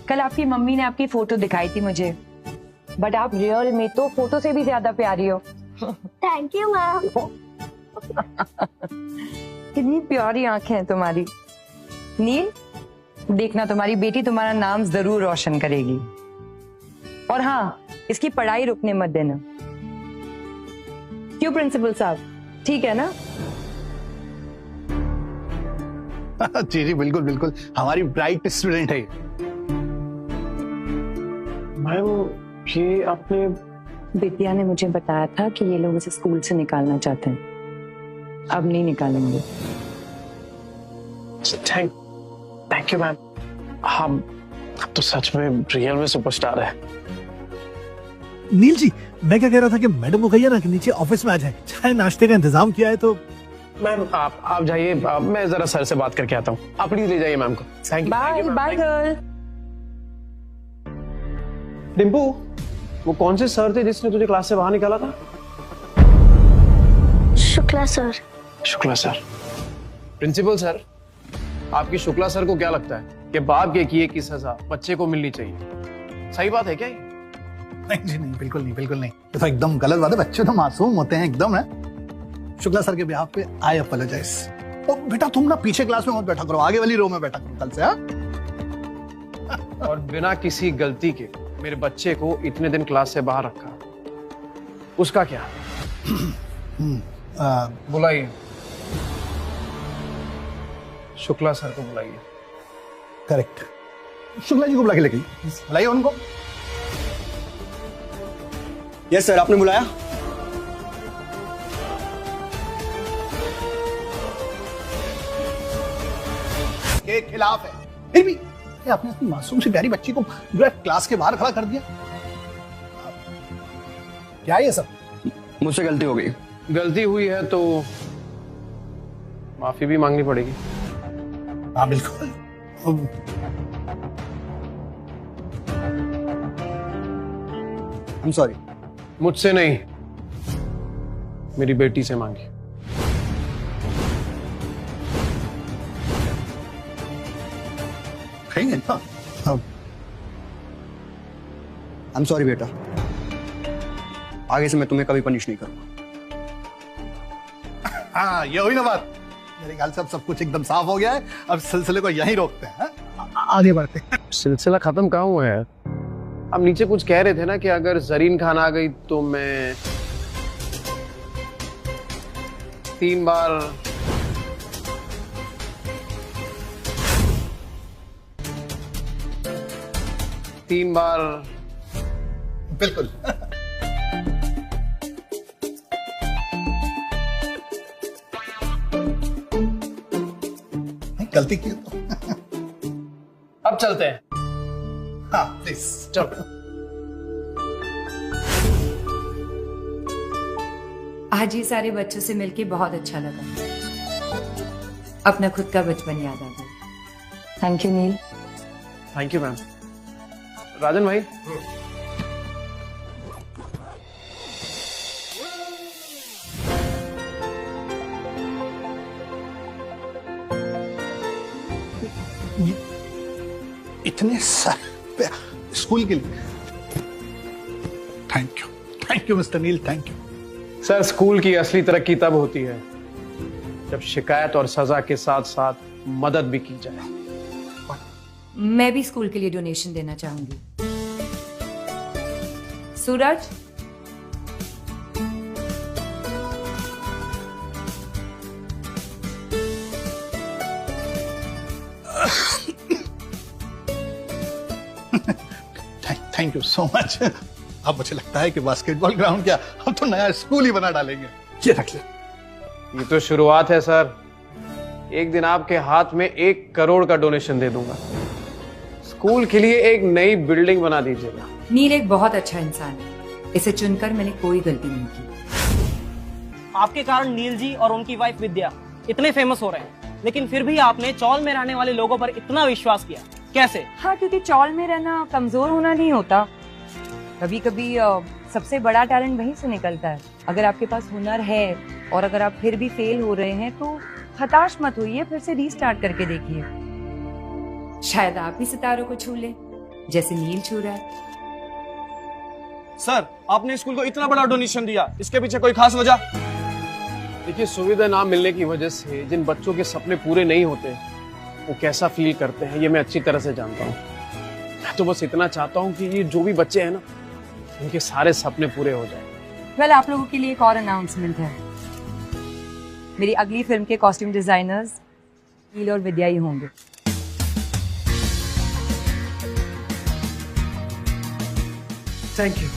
कल आपकी मम्मी ने आपकी फोटो दिखाई थी मुझे, बट आप रियल में तो फोटो से भी ज्यादा प्यारी हो। Thank you ma'am. कितनी प्यारी आंखें हैं तुम्हारी। नील, देखना तुम्हारी बेटी तुम्हारा नाम जरूर रोशन करेगी। और हाँ, इसकी पढ़ाई रुकने मत देना। क्यों प्रिंसिपल साहब, ठीक है ना? जी जी बिल्कुल बिल्कुल, हमारी ब्राइट स्टूडेंट है। मैम ये आपने, बिटिया ने मुझे बताया था कि ये लोग इसे स्कूल से निकालना चाहते हैं। अब नहीं निकालेंगे। Thank you ma'am. हम अब तो सच में रियल में सुपरस्टार है। नील जी, मैं क्या कह रहा था कि मैडम को कहिए ना कि नीचे ऑफिस में आ जाए, चाय नाश्ते का इंतजाम किया है तो। मैम आप जाइए, मैं जरा सर से बात करके आता हूँ। आप प्लीज ले जाइए मैम को। Thank you. Bye bye girl. Dimpu, वो कौन से सर थे जिसने तुझे क्लास से बाहर निकाला था? Shukla sir. Shukla sir. Principal sir, आपकी शुक्ला सर को क्या लगता है कि बाप के किए की सजा बच्चे को मिलनी चाहिए? सही बात है क्या ये? नहीं जी नहीं, बिल्कुल नहीं, बिल्कुल नहीं, ये तो एकदम गलत बात है। बच्चे तो मासूम होते हैं एकदम है। शुक्ला सर के बिहाफ पे आई अपोलोजाइज। ओ बेटा, तुम ना पीछे क्लास में मत बैठा करो, आगे वाली रो में बैठा करो कल से। और बिना किसी गलती के मेरे बच्चे को इतने दिन क्लास से बाहर रखा, उसका क्या? बुलाइए शुक्ला सर को, बुलाइए। करेक्ट, शुक्ला जी को बुला के लेके बुलाइए उनको। यस सर, आपने बुलाया? के खिलाफ है, फिर भी आपने अपनी मासूम सी प्यारी बच्ची को क्लास के बाहर खड़ा कर दिया। क्या है ये सब? मुझसे गलती हो गई। गलती हुई है तो माफी भी मांगनी पड़ेगी। हाँ बिल्कुल। I'm sorry। मुझसे नहीं, मेरी बेटी से मांगी। कहीं है ना? I'm sorry बेटा, आगे से मैं तुम्हें कभी पनिश नहीं करूंगा। हाँ, ये हुई ना बात। मेरे ख्याल से अब सब कुछ एकदम साफ हो गया है। अब सिलसिले को यहीं रोकते हैं, आगे बढ़ते हैं। सिलसिला खत्म कहाँ हुआ है? अब नीचे कुछ कह रहे थे ना कि अगर जरीन खान आ गई तो मैं 3 बार बिल्कुल। गलती की तो। अब चलते हैं। हाँ प्लीज चलो। आज ये सारे बच्चों से मिलके बहुत अच्छा लगा। अपना खुद का बचपन याद आ गया। Thank you Neel. Thank you ma'am. Rajan भाई, इतने सारे स्कूल के लिए thank you mister Neel, thank you. Sir school की असली तरक्की तब होती है जब शिकायत और सजा के साथ साथ मदद भी की जाए। मैं भी स्कूल के लिए डोनेशन देना चाहूंगी। सूरज, थैंक यू सो मच। अब मुझे लगता है कि बास्केटबॉल ग्राउंड क्या, अब तो नया स्कूल ही बना डालेंगे। ये रख ले। ये तो शुरुआत है सर। एक दिन आपके हाथ में 1 करोड़ का डोनेशन दे दूंगा। स्कूल के लिए एक नई बिल्डिंग बना दीजिएगा। नील एक बहुत अच्छा इंसान है, इसे चुनकर मैंने कोई गलती नहीं की। आपके कारण नील जी और उनकी वाइफ विद्या इतने फेमस हो रहे हैं, लेकिन फिर भी आपने चौल में रहने वाले लोगों पर इतना विश्वास किया, कैसे? हाँ, क्योंकि चौल में रहना कमजोर होना नहीं होता। कभी कभी सबसे बड़ा टैलेंट वहीं से निकलता है। अगर आपके पास हुनर है और अगर आप फिर भी फेल हो रहे हैं तो हताश मत होइए, फिर से रीस्टार्ट करके देखिए। शायद आप ही सितारों को छू ले। जैसे नील छू रहा है। सर, आपने स्कूल को इतना बड़ा डोनेशन दिया, इसके पीछे कोई खास वजह? देखिए, सुविधा ना मिलने की वजह से जिन बच्चों के सपने पूरे नहीं होते वो कैसा फील करते हैं ये मैं अच्छी तरह से जानता हूँ। मैं तो बस इतना चाहता हूँ कि ये जो भी बच्चे हैं ना, उनके सारे सपने पूरे हो जाए। वेल, आप लोगों के लिए एक और अनाउंसमेंट है। मेरी अगली फिल्म के कॉस्ट्यूम डिजाइनर्स नील और विद्या ही होंगे। Thank you.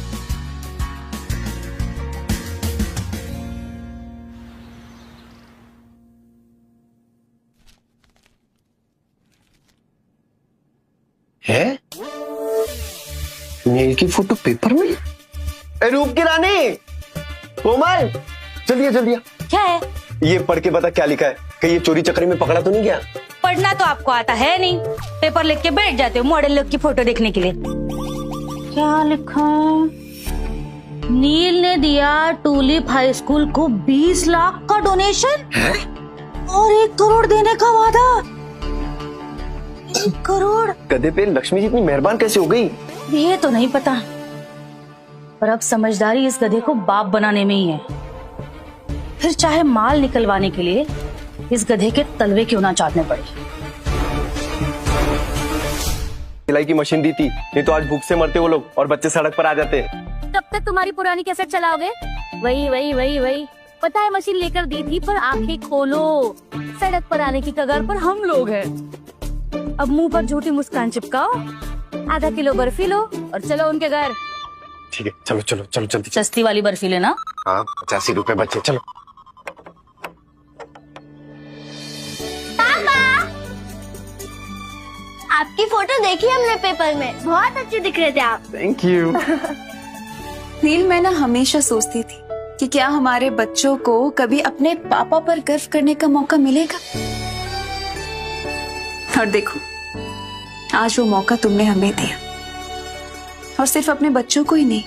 है नील की फोटो पेपर में? रूप की रानी, कोमल, जल्दी जल्दी। क्या है? ये पढ़ के बता क्या लिखा है, कहीं ये चोरी चक्री में पकड़ा तो नहीं गया? पढ़ना तो आपको आता है नहीं, पेपर लिख के बैठ जाते हो मॉडल लोग की फोटो देखने के लिए। क्या लिखा है? नील ने दिया टूलिप हाई स्कूल को 20 लाख का डोनेशन और 1 करोड़ देने का वादा। 1 करोड़? गधे पे लक्ष्मी जी इतनी मेहरबान कैसे हो गई? ये तो नहीं पता, पर अब समझदारी इस गधे को बाप बनाने में ही है। फिर चाहे माल निकलवाने के लिए इस गधे के तलवे क्यों ना चाटने पड़े। सिलाई की मशीन दी थी, नहीं तो आज भूख से मरते वो लोग और बच्चे सड़क पर आ जाते। तब तक तुम्हारी पुरानी कैसेट चलाओगे? वही वही वही वही। पता है मशीन लेकर दी थी, पर आंखें खोलो, सड़क पर आने की कगार पर हम लोग हैं। अब मुंह पर झूठी मुस्कान चिपकाओ, आधा किलो बर्फी लो और चलो उनके घर। ठीक है, चलो चलो चलो जल्दी। सस्ती वाली बर्फी लेना। हाँ, 85 रुपए बच्चे, चलो। आपकी फोटो देखी हमने पेपर में, बहुत अच्छे दिख रहे थे आप। Thank you. नील, मैं ना हमेशा सोचती थी कि क्या हमारे बच्चों को कभी अपने पापा पर गर्व करने का मौका मिलेगा, और देखो आज वो मौका तुमने हमें दिया, और सिर्फ अपने बच्चों को ही नहीं,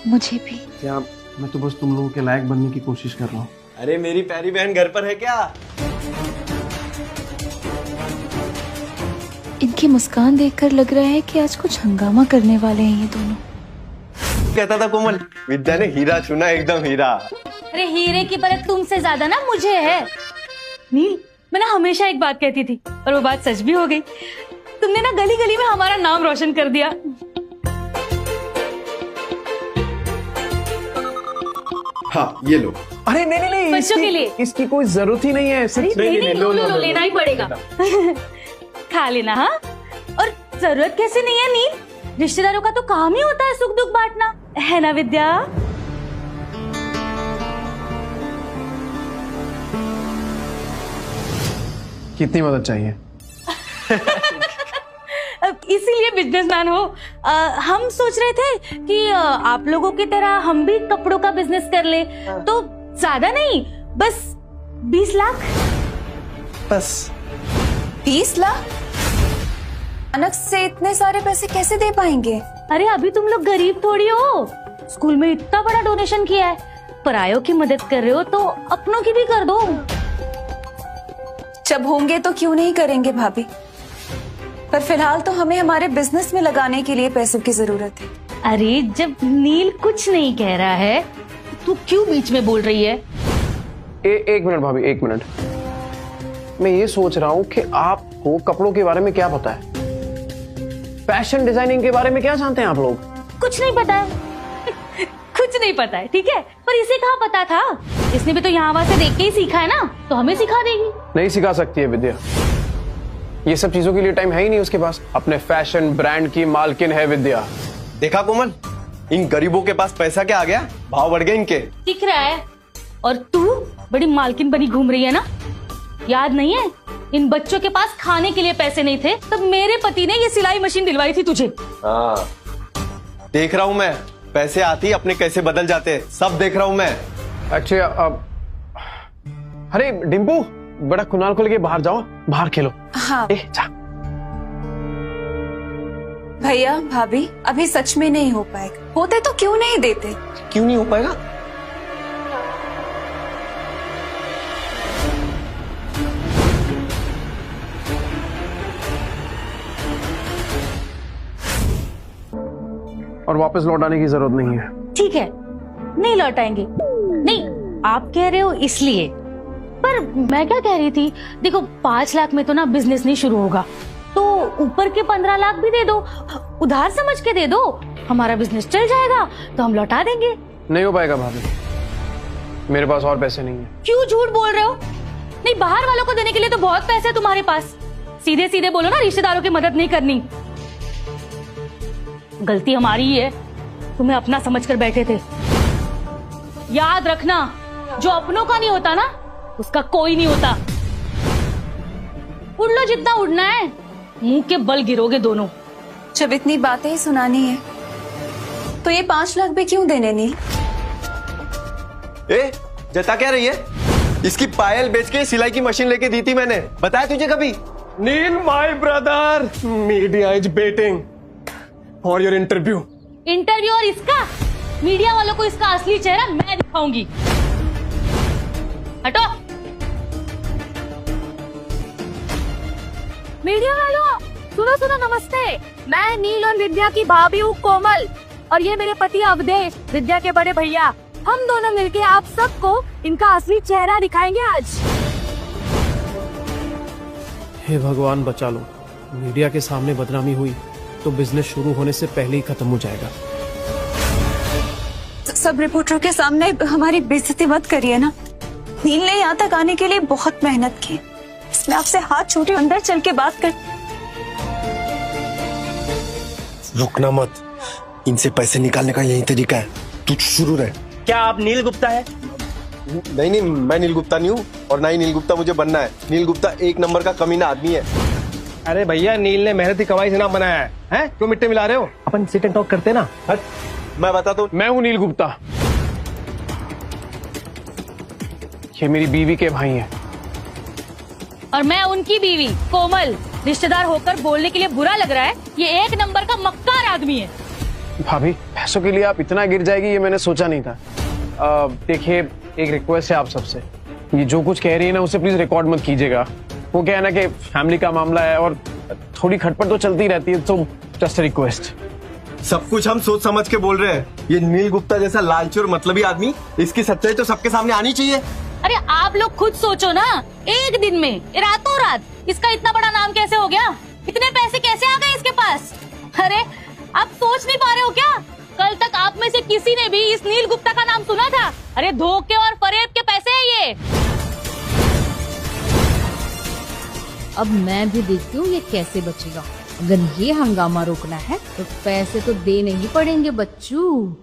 मुझे भी। क्या मैं तो बस तुम लोगों के लायक बनने की कोशिश कर रहा हूँ। अरे मेरी प्यारी बहन घर पर है क्या? इनकी मुस्कान देखकर लग रहा है कि आज कुछ हंगामा करने वाले हैं ये दोनों। कहता था कोमल, विद्या ने हीरा चुना, एकदम हीरा। अरे हीरे की परख तुमसे ज्यादा ना मुझे है। नील, मैं ना हमेशा एक बात कहती थी और वो बात सच भी हो गई। तुमने ना गली गली में हमारा नाम रोशन कर दिया। हाँ, ये लो। अरे नहीं नहीं नहीं, बच्चों के लिए इसकी कोई जरूरत ही नहीं है। नहीं, लो, लेना ही पड़ेगा। खा लेना। हाँ, और जरूरत कैसे नहीं है नील, रिश्तेदारों का तो काम ही होता है सुख दुख बांटना, है ना विद्या? कितनी मदद चाहिए? इसीलिए बिजनेसमैन हो। हम सोच रहे थे कि आप लोगों की तरह हम भी कपड़ों का बिजनेस कर ले, तो ज्यादा नहीं, बस 20 लाख। बस 20 लाख? अचानक से इतने सारे पैसे कैसे दे पाएंगे? अरे अभी तुम लोग गरीब थोड़ी हो, स्कूल में इतना बड़ा डोनेशन किया है, परायों की मदद कर रहे हो तो अपनों की भी कर दो। जब होंगे तो क्यों नहीं करेंगे भाभी, पर फिलहाल तो हमें हमारे बिजनेस में लगाने के लिए पैसों की जरूरत है। अरे जब नील कुछ नहीं कह रहा है तू क्यों बीच में बोल रही है? एक मिनट भाभी, 1 मिनट। मैं ये सोच रहा हूँ कि आपको कपड़ों के बारे में क्या पता है, फैशन डिजाइनिंग के बारे में क्या जानते हैं आप लोग? कुछ नहीं पता है। कुछ नहीं पता है, ठीक है, पर इसे कहाँ पता था? इसने भी तो यहाँ वहां से देख के ही सीखा है ना, तो हमें सिखा देगी। नहीं सिखा सकती है विद्या, ये सब चीजों के लिए टाइम है ही नहीं उसके पास। अपने फैशन ब्रांड की मालकिन है विद्या। देखा कोमल, इन गरीबों के पास पैसा क्या आ गया, भाव बढ़ गए इनके। दिख रहा है। और तू बड़ी मालकिन बनी घूम रही है ना, याद नहीं है? इन बच्चों के पास खाने के लिए पैसे नहीं थे, तब मेरे पति ने ये सिलाई मशीन दिलवाई थी तुझे। हाँ, देख रहा हूँ मैं, पैसे आती अपने कैसे बदल जाते, सब देख रहा हूँ मैं। अच्छा, अरे डिम्पू, बड़ा कुनाल को लेके बाहर जाओ, बाहर खेलो। हाँ जा। भैया भाभी, अभी सच में नहीं हो पाएगा, होते तो क्यों नहीं देते? क्यों नहीं हो पाएगा? और वापस लौटाने की जरूरत नहीं है। ठीक है, नहीं लौटाएंगे। नहीं, आप कह रहे हो इसलिए, पर मैं क्या कह रही थी, देखो 5 लाख में तो ना बिजनेस नहीं शुरू होगा, तो ऊपर के 15 लाख भी दे दो, उधार समझ के दे दो, हमारा बिजनेस चल जाएगा तो हम लौटा देंगे। नहीं हो पाएगा भाभी, मेरे पास और पैसे नहीं है। क्यों झूठ बोल रहे हो? नहीं, बाहर वालों को देने के लिए तो बहुत पैसे है तुम्हारे पास। सीधे सीधे बोलो ना, रिश्तेदारों की मदद नहीं करनी। गलती हमारी ही है, तुम्हें अपना समझकर बैठे थे। याद रखना, जो अपनों का नहीं होता ना, उसका कोई नहीं होता। उड़ लो जितना उड़ना है, मुंह के बल गिरोगे दोनों। जब इतनी बातें ही सुनानी है तो ये 5 लाख भी क्यों देने नील? ए, जता क्या रही है? इसकी पायल बेच के सिलाई की मशीन लेके दी थी मैंने, बताया तुझे कभी? Neel my brother, media is waiting for your interview. Interview और इसका? मीडिया वालों को इसका असली चेहरा मैं दिखाऊंगी। हटो। मीडिया वालों, सुनो सुनो, नमस्ते। मैं नील और विद्या की भाभी हूँ कोमल, और ये मेरे पति अवधेश, विद्या के बड़े भैया। हम दोनों मिलके आप सबको इनका असली चेहरा दिखाएंगे आज। हे भगवान बचा लो, मीडिया के सामने बदनामी हुई तो बिजनेस शुरू होने से पहले ही खत्म हो जाएगा। सब रिपोर्टरों के सामने हमारी बेइज्जती मत करिए ना। नील ने यहाँ तक आने के लिए बहुत मेहनत की, इसमें आपसे हाथ छोटे अंदर चल के बात कर। रुकना मत, इनसे पैसे निकालने का यही तरीका है, तू शुरू रहे। क्या आप नील गुप्ता है? नहीं, मैं नील गुप्ता नहीं हूँ, और ना ही नील गुप्ता मुझे बनना है। नील गुप्ता 1 नंबर का कमीना आदमी है। अरे भैया, नील ने मेहनती कमाई से नाम बनाया है, हैं? क्यों मिट्टी मिला रहे हो? अपन सिट एंड टॉक करते ना। हट, मैं बताता हूँ। मैं हूँ नील गुप्ता, ये मेरी बीवी के भाई हैं। और मैं उनकी बीवी कोमल। रिश्तेदार होकर बोलने के लिए बुरा लग रहा है, ये 1 नंबर का मक्कार आदमी है। भाभी, पैसों के लिए आप इतना गिर जाएगी ये मैंने सोचा नहीं था। देखिए, एक रिक्वेस्ट है आप सबसे, ये जो कुछ कह रही है ना उसे प्लीज रिकॉर्ड मत कीजिएगा। वो क्या है ना कि फैमिली का मामला है और थोड़ी खटपट तो चलती रहती है, तो जस्ट रिक्वेस्ट। सब कुछ हम सोच समझ के बोल रहे हैं। ये नील गुप्ता जैसा लालची और मतलबी आदमी, इसकी सच्चाई तो सबके सामने आनी चाहिए। अरे आप लोग खुद सोचो ना, एक दिन में, रातों रात इसका इतना बड़ा नाम कैसे हो गया? इतने पैसे कैसे आ गए इसके पास? अरे आप सोच नहीं पा रहे हो क्या? कल तक आप में से किसी ने भी इस नील गुप्ता का नाम सुना था? अरे धोखे और फरेब के पैसे हैं ये। अब मैं भी देखती हूँ ये कैसे बचेगा। अगर ये हंगामा रोकना है तो पैसे तो देने ही पड़ेंगे बच्चू।